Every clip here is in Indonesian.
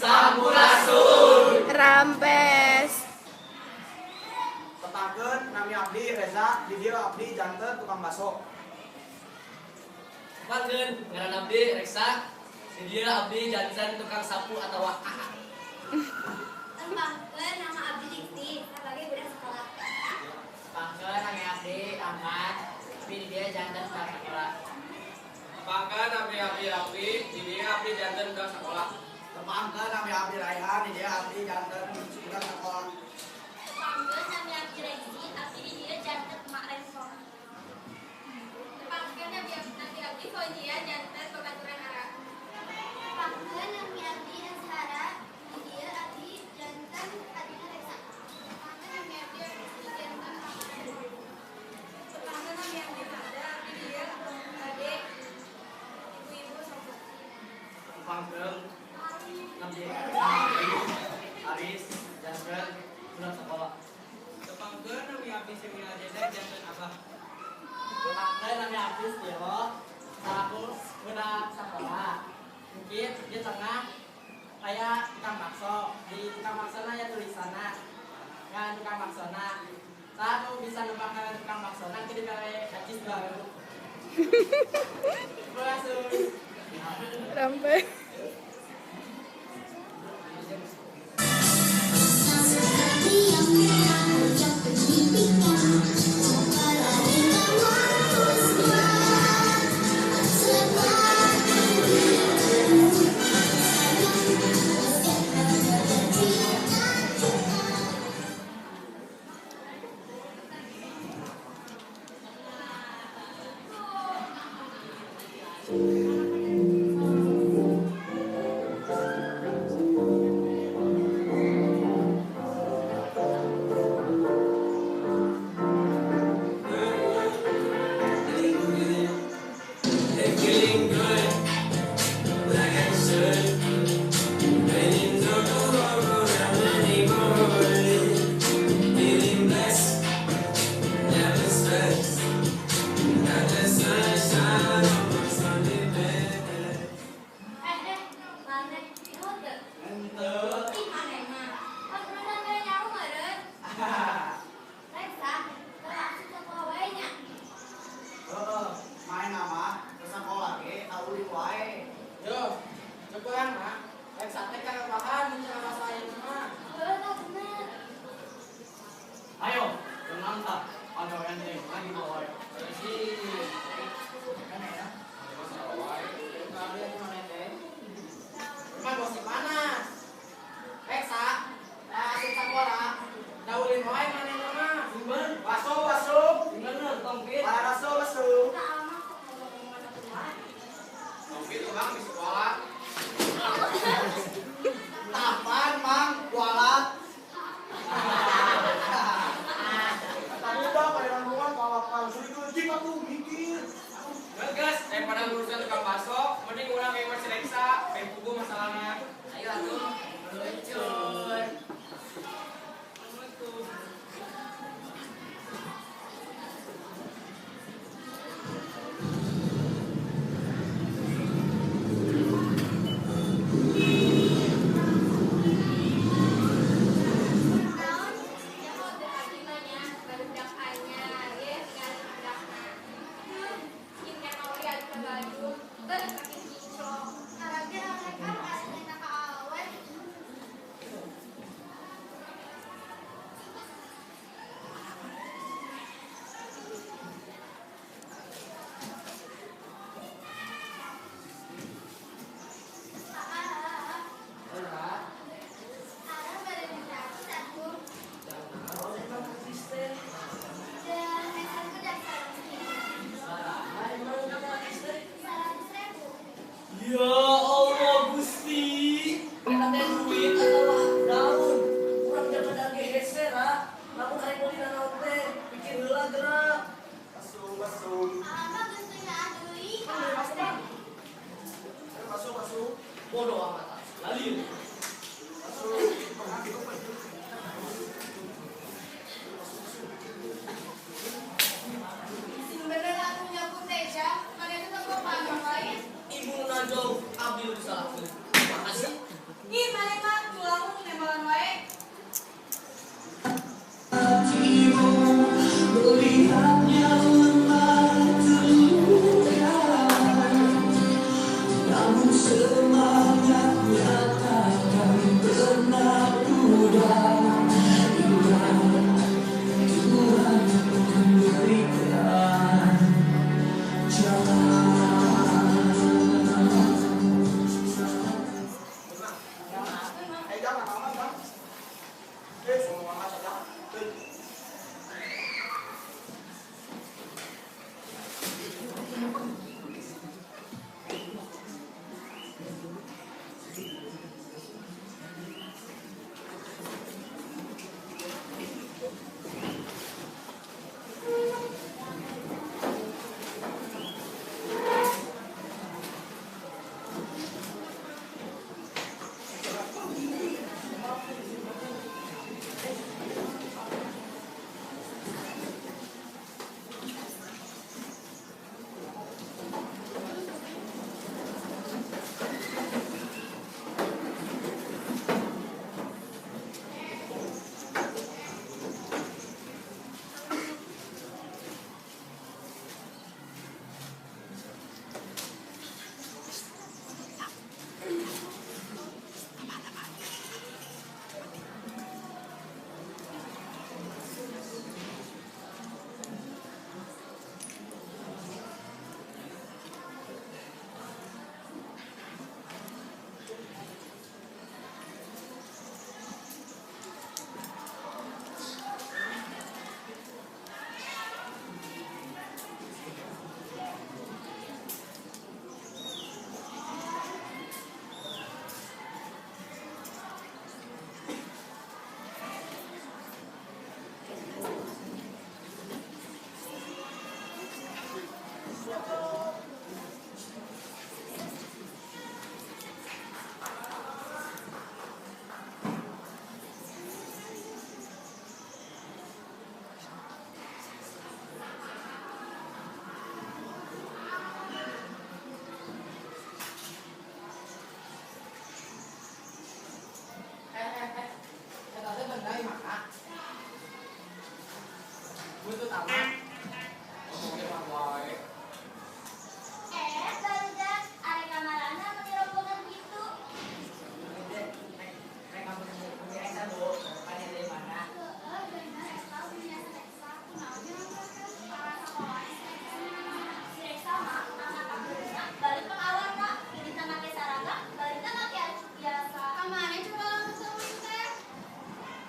Sampurasun. Rampes. Tetakeun nami abdi Reza, di dieu abdi janten tukang baso. Tepakeun ngaran abdi Reksa, di dieu abdi janten tukang sapu atawa AA. Tepakeun nama abdi Dikti, sebagai budak sekolah. Tepakeun nami abdi Ahmad, tapi di dieu janten tukang sekolah. Tepakeun nami abdi Rafi, di dieu abdi janten tukang sekolah. Tepangkeun nami abdi Raihan, di dieu abdi janten tukang sekolah. Tepakeun nama abdi Regi, abdi di dieu janten emak rempong. Tepakeun nama abdi Fojia, janten pebaturan arah. Tepakeun nama abdi Azhara, di dieu abdi janten adina Reksa. Tepakeun nama abdi Regi, janten Ahmad. Tepakeun nama abdi Fada, di dieu ade ibu-ibu sopo. Tepakeun nami Aris, janten budak sekolah. Tepakeun nami abdi Semina Dedek, janten Abah. Tepakeun nami abdi Setio, salaku budak sekolah. Mungkin di tengah kayak tukang bakso, di tukang baksona ya tulisanna kan tukang baksona. Saat nu bisa nebak tukang baksona kita gawe kacis baru. Sampurasun. Rampes.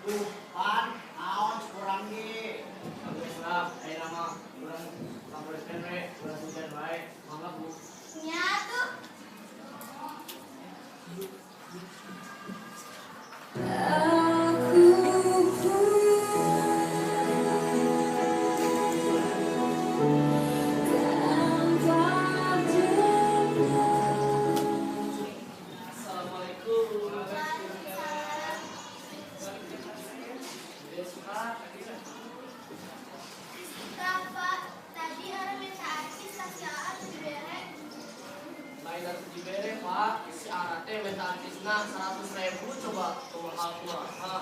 Tuh, pan, naon kurang ge. Islam, nama kurang sampaikan kurang hujan baik, mangga bu. Nya tuh. Assalamualaikum. Waalaikumsalam. Kak, tadi orang minta artis kasih atau dibere? Lain harus diberi pak, si Arate minta artisna 100.000 coba mahal kumaha.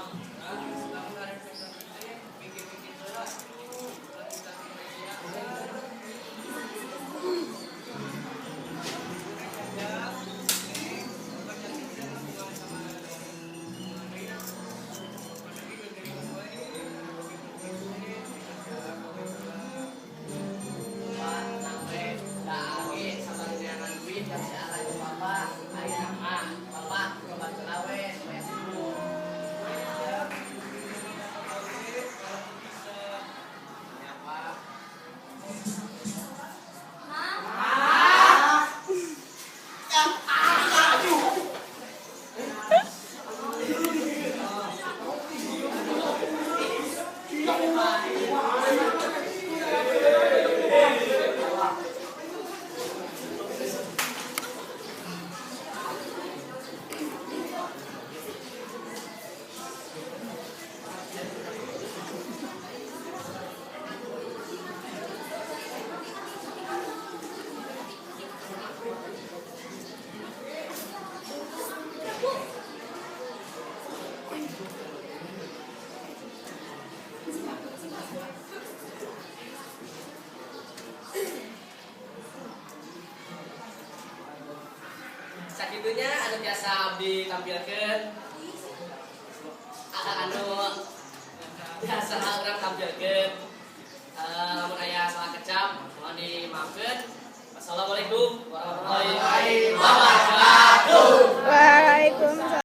Sakitunya anu biasa abdi tampilkeun. Anu biasa urang tampilkeun. Lamun aya salah kecap mohon dimaafkeun. Wassalamualaikum warahmatullahi